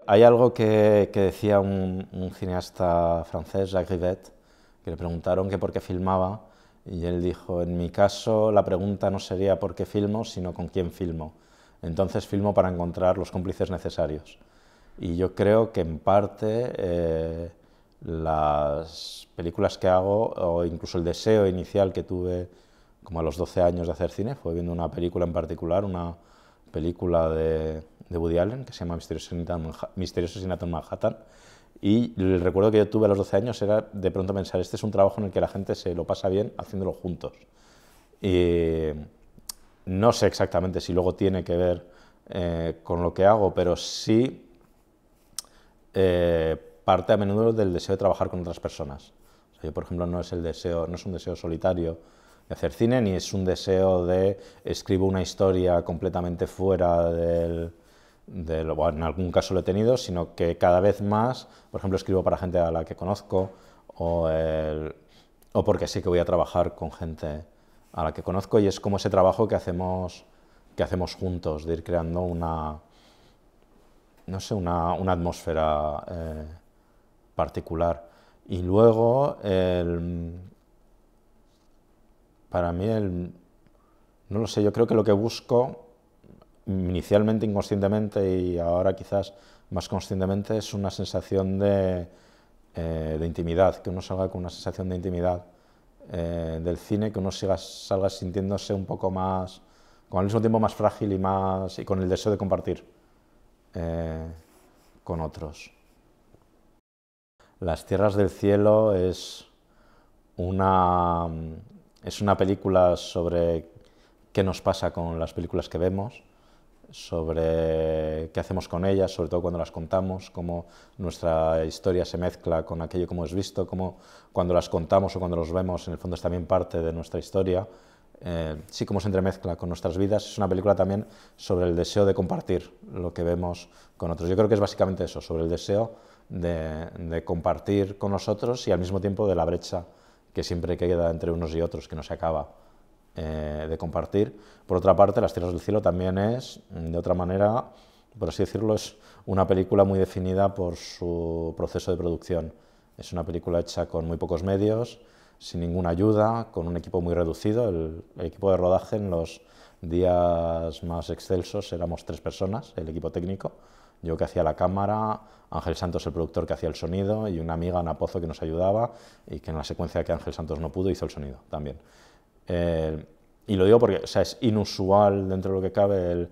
Hay algo que decía un cineasta francés, Jacques Rivette, que le preguntaron que por qué filmaba, y él dijo, en mi caso la pregunta no sería por qué filmo, sino con quién filmo. Entonces filmo para encontrar los cómplices necesarios. Y yo creo que en parte las películas que hago, o incluso el deseo inicial que tuve como a los 12 años de hacer cine, fue viendo una película en particular, una película de Woody Allen que se llama Misterioso Asesinato en Manhattan. Y el recuerdo que yo tuve a los 12 años era de pronto pensar, este es un trabajo en el que la gente se lo pasa bien haciéndolo juntos. Y no sé exactamente si luego tiene que ver con lo que hago, pero sí parte a menudo del deseo de trabajar con otras personas. O sea, yo, por ejemplo, no es un deseo solitario de hacer cine, ni es un deseo de escribo una historia completamente fuera bueno, en algún caso lo he tenido, sino que cada vez más, por ejemplo, escribo para gente a la que conozco o porque sé que voy a trabajar con gente a la que conozco, y es como ese trabajo que hacemos juntos, de ir creando no sé, una atmósfera particular. Y luego, para mí, no lo sé, yo creo que lo que busco, inicialmente inconscientemente y ahora quizás más conscientemente, es una sensación de intimidad, que uno salga con una sensación de intimidad del cine, que uno salga sintiéndose un poco más, con al mismo tiempo más frágil y con el deseo de compartir con otros. Las Tierras del Cielo una, es una película sobre qué nos pasa con las películas que vemos, sobre qué hacemos con ellas, sobre todo cuando las contamos, cómo nuestra historia se mezcla con aquello que hemos visto, cómo cuando las contamos o cuando los vemos, en el fondo es también parte de nuestra historia, sí, cómo se entremezcla con nuestras vidas. Es una película también sobre el deseo de compartir lo que vemos con otros. Yo creo que es básicamente eso, sobre el deseo de compartir con nosotros y al mismo tiempo de la brecha que siempre queda entre unos y otros, que no se acaba de compartir. Por otra parte, Las Tierras del Cielo también es, de otra manera, por así decirlo, es una película muy definida por su proceso de producción. Es una película hecha con muy pocos medios, sin ninguna ayuda, con un equipo muy reducido. El equipo de rodaje en los días más excelsos éramos 3 personas, el equipo técnico, yo que hacía la cámara, Ángel Santos, el productor, que hacía el sonido, y una amiga, Ana Pozo, que nos ayudaba, y que en la secuencia que Ángel Santos no pudo, hizo el sonido también. Y lo digo porque, o sea, es inusual dentro de lo que cabe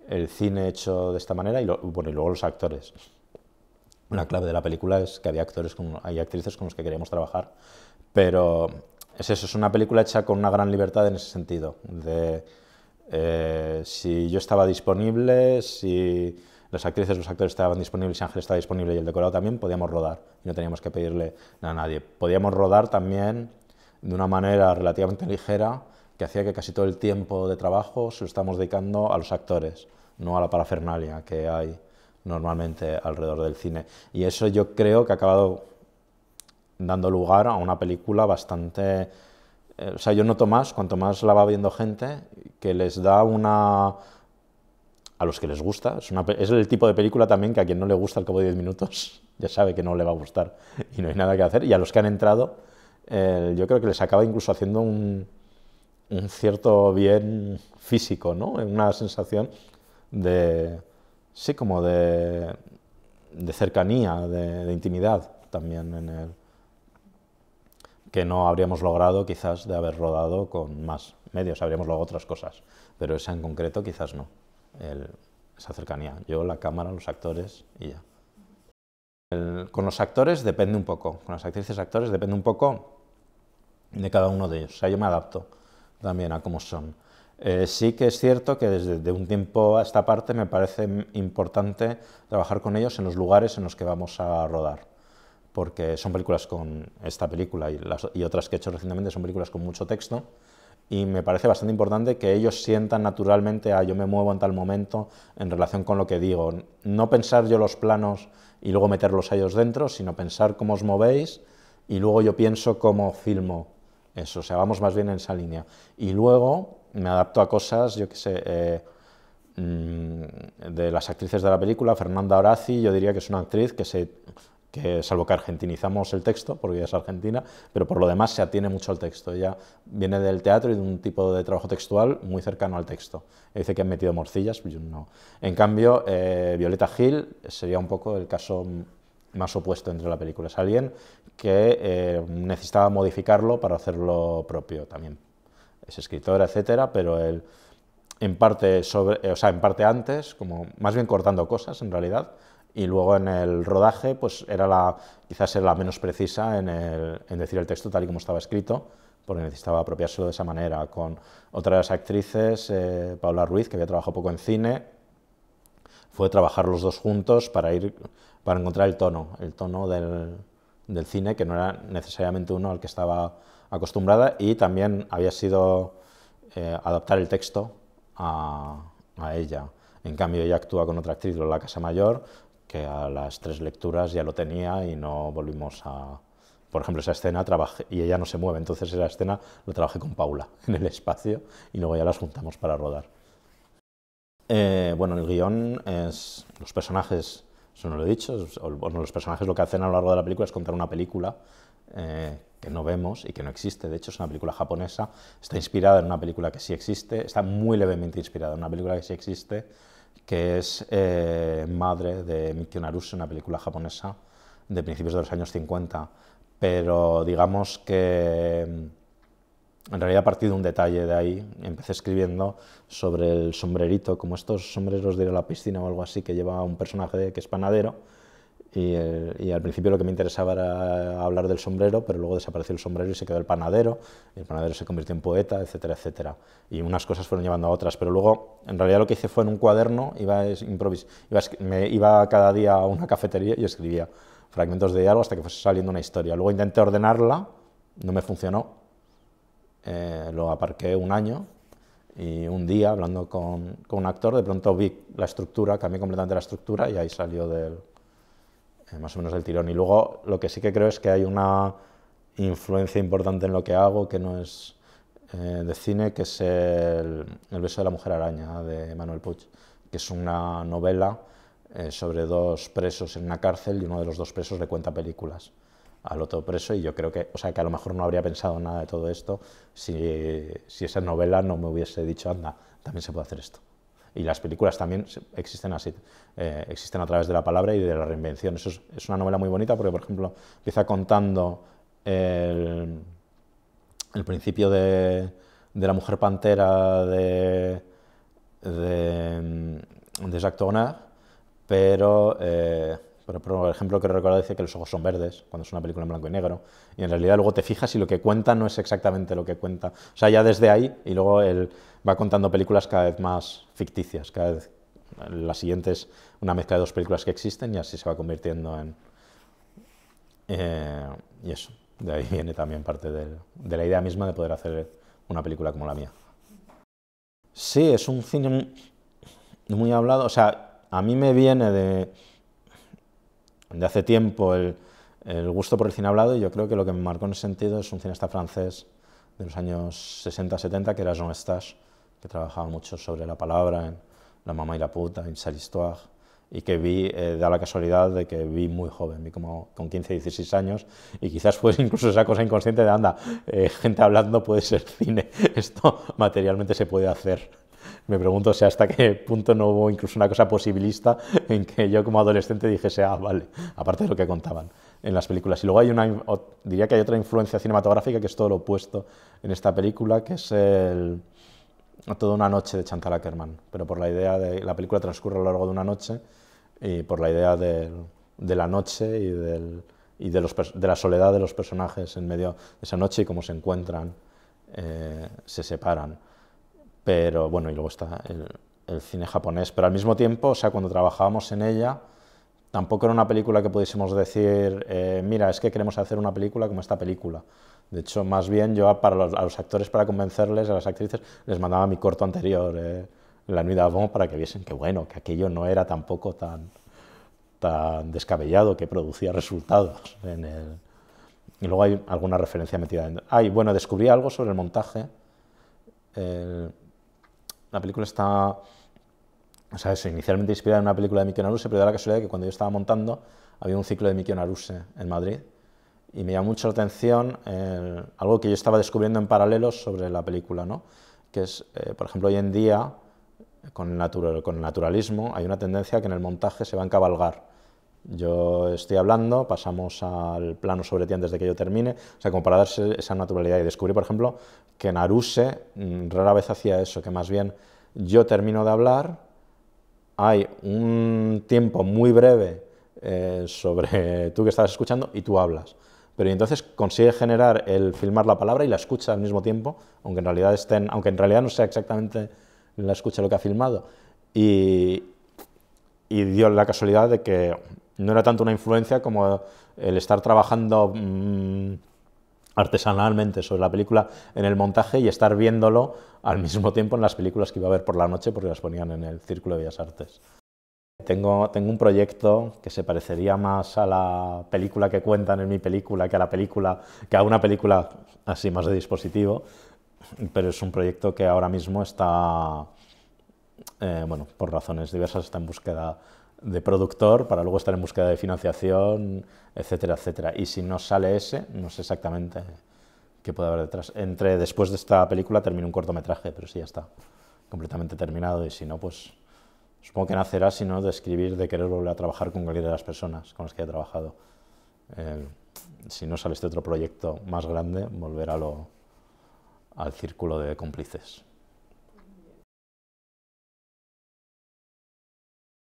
el cine hecho de esta manera, bueno, y luego los actores. La clave de la película es que hay actrices con las que queríamos trabajar, pero es eso, es una película hecha con una gran libertad en ese sentido, de si yo estaba disponible, si las actrices, los actores estaban disponibles, si Ángel estaba disponible y el decorado también, podíamos rodar y no teníamos que pedirle nada a nadie. Podíamos rodar también de una manera relativamente ligera, que hacía que casi todo el tiempo de trabajo se lo estamos dedicando a los actores, no a la parafernalia que hay normalmente alrededor del cine. Y eso yo creo que ha acabado dando lugar a una película bastante... o sea, yo noto más, cuanto más la va viendo gente, que les da una... A los que les gusta, es el tipo de película también que a quien no le gusta al cabo de 10 minutos ya sabe que no le va a gustar y no hay nada que hacer. Y a los que han entrado, yo creo que les acaba incluso haciendo un cierto bien físico, ¿no? Una sensación de... sí, como de cercanía, de intimidad también en el que no habríamos logrado quizás de haber rodado con más medios, habríamos logrado otras cosas, pero esa en concreto quizás no, esa cercanía. Yo, la cámara, los actores y ya. Con los actores depende un poco, con las actrices y actores depende un poco de cada uno de ellos, o sea, yo me adapto también a cómo son. Sí que es cierto que desde un tiempo a esta parte me parece importante trabajar con ellos en los lugares en los que vamos a rodar, porque son películas con esta película y otras que he hecho recientemente son películas con mucho texto, y me parece bastante importante que ellos sientan naturalmente yo me muevo en tal momento en relación con lo que digo. No pensar yo los planos y luego meterlos a ellos dentro, sino pensar cómo os movéis y luego yo pienso cómo filmo eso, o sea, vamos más bien en esa línea. Y luego me adapto a cosas, yo qué sé, de las actrices de la película, Fernanda Horaci, yo diría que es una actriz que salvo que argentinizamos el texto, porque ella es argentina, pero por lo demás se atiene mucho al texto. Ella viene del teatro y de un tipo de trabajo textual muy cercano al texto. Ella dice que han metido morcillas, yo no. En cambio, Violeta Gil sería un poco el caso más opuesto entre la película. Es alguien que necesitaba modificarlo para hacerlo propio también. Es escritora, etcétera, pero él en parte, en parte antes, como más bien cortando cosas en realidad, y luego en el rodaje pues quizás era la menos precisa en decir el texto tal y como estaba escrito, porque necesitaba apropiárselo de esa manera. Con otras actrices, Paula Ruiz, que había trabajado poco en cine, fue trabajar los dos juntos para encontrar el tono del cine, que no era necesariamente uno al que estaba acostumbrada, y también había sido adaptar el texto a ella. En cambio, ella actúa con otra actriz, Lola Casamayor, que a las 3 lecturas ya lo tenía y no volvimos a... Por ejemplo, esa escena trabajé, y ella no se mueve, entonces esa escena la trabajé con Paula en el espacio y luego ya las juntamos para rodar. Bueno, el guión es... Los personajes, eso no lo he dicho, bueno, los personajes lo que hacen a lo largo de la película es contar una película que no vemos y que no existe. De hecho, es una película japonesa, está inspirada en una película que sí existe, está muy levemente inspirada en una película que sí existe, que es Madre, de Mikio Naruse, una película japonesa de principios de los años 50, pero digamos que en realidad a partir de un detalle de ahí empecé escribiendo sobre el sombrerito, como estos sombreros de ir a la piscina o algo así, que lleva un personaje que es panadero, y al principio lo que me interesaba era hablar del sombrero, pero luego desapareció el sombrero y se quedó el panadero se convirtió en poeta, etcétera, etcétera. Y unas cosas fueron llevando a otras, pero luego en realidad lo que hice fue en un cuaderno, me iba cada día a una cafetería y escribía fragmentos de diálogo hasta que fuese saliendo una historia. Luego intenté ordenarla, no me funcionó, lo aparqué un año y un día, hablando con un actor, de pronto vi la estructura, cambié completamente la estructura y ahí salió más o menos del tirón. Y luego lo que sí que creo es que hay una influencia importante en lo que hago, que no es de cine, que es el beso de la mujer araña, de Manuel Puig, que es una novela sobre 2 presos en una cárcel y uno de los 2 presos le cuenta películas al otro preso, y yo creo que, que a lo mejor no habría pensado nada de todo esto si esa novela no me hubiese dicho, anda, también se puede hacer esto. Y las películas también existen así, existen a través de la palabra y de la reinvención. Eso es una novela muy bonita porque, por ejemplo, empieza contando el principio de la mujer pantera de Jacques Tourneur, pero por ejemplo, que recuerdo dice que los ojos son verdes, cuando es una película en blanco y negro, y en realidad luego te fijas y lo que cuenta no es exactamente lo que cuenta. O sea, ya desde ahí, y luego él va contando películas cada vez más ficticias, cada vez la siguiente es una mezcla de 2 películas que existen y así se va convirtiendo en... y eso, de ahí viene también parte de la idea misma de poder hacer una película como la mía. Sí, es un cine muy hablado, o sea, a mí me viene de hace tiempo el gusto por el cine hablado, y yo creo que lo que me marcó en ese sentido es un cineasta francés de los años 60-70, que era Jean Eustache, que trabajaba mucho sobre la palabra en La Mamá y la Puta, en Sale Histoire, y que vi, da la casualidad de que vi muy joven, vi como con 15-16 años, y quizás fue incluso esa cosa inconsciente de, anda, gente hablando puede ser cine, esto materialmente se puede hacer. Me pregunto si hasta qué punto no hubo incluso una cosa posibilista en que yo como adolescente dijese, vale, aparte de lo que contaban en las películas. Y luego diría que hay otra influencia cinematográfica que es todo lo opuesto en esta película, que es Toda una noche de Chantal Akerman, pero por la idea de la película transcurre a lo largo de una noche y por la idea de la noche y de la soledad de los personajes en medio de esa noche y cómo se encuentran, se separan. Pero bueno, y luego está el cine japonés, pero al mismo tiempo, o sea, cuando trabajábamos en ella, tampoco era una película que pudiésemos decir, mira, es que queremos hacer una película como esta película. De hecho, más bien yo a los actores, para convencerles, a las actrices, les mandaba mi corto anterior, La Nuit d'Avant, para que viesen que bueno, que aquello no era tampoco tan descabellado, que producía resultados. Y luego hay alguna referencia metida dentro. Y bueno, descubrí algo sobre el montaje. La película está O sea, eso, inicialmente inspirada en una película de Mikio Naruse, pero da la casualidad de que cuando yo estaba montando había un ciclo de Mikio Naruse en Madrid y me llamó mucho la atención algo que yo estaba descubriendo en paralelo sobre la película, ¿no? Que es, por ejemplo, hoy en día, con el naturalismo, hay una tendencia que en el montaje se va a encabalgar. Yo estoy hablando, pasamos al plano sobre ti antes de que yo termine, o sea, como para darse esa naturalidad. Y descubrí, por ejemplo, que Naruse rara vez hacía eso, que más bien yo termino de hablar, hay un tiempo muy breve sobre tú que estás escuchando y tú hablas. Pero entonces consigue generar el filmar la palabra y la escucha al mismo tiempo, aunque en realidad no sea exactamente la escucha lo que ha filmado. Y dio la casualidad de que no era tanto una influencia como el estar trabajando artesanalmente sobre la película en el montaje y estar viéndolo al mismo tiempo en las películas que iba a ver por la noche porque las ponían en el Círculo de Bellas Artes. Tengo un proyecto que se parecería más a la película que cuentan en mi película que a una película así más de dispositivo, pero es un proyecto que ahora mismo está, bueno, por razones diversas está en búsqueda de productor para luego estar en búsqueda de financiación, etcétera, etcétera. Y si no sale ese, no sé exactamente qué puede haber detrás. Después de esta película termino un cortometraje, pero sí ya está completamente terminado y si no, pues supongo que nacerá, si no, de escribir, de querer volver a trabajar con cualquiera de las personas con las que he trabajado. Si no sale este otro proyecto más grande, volver al círculo de cómplices.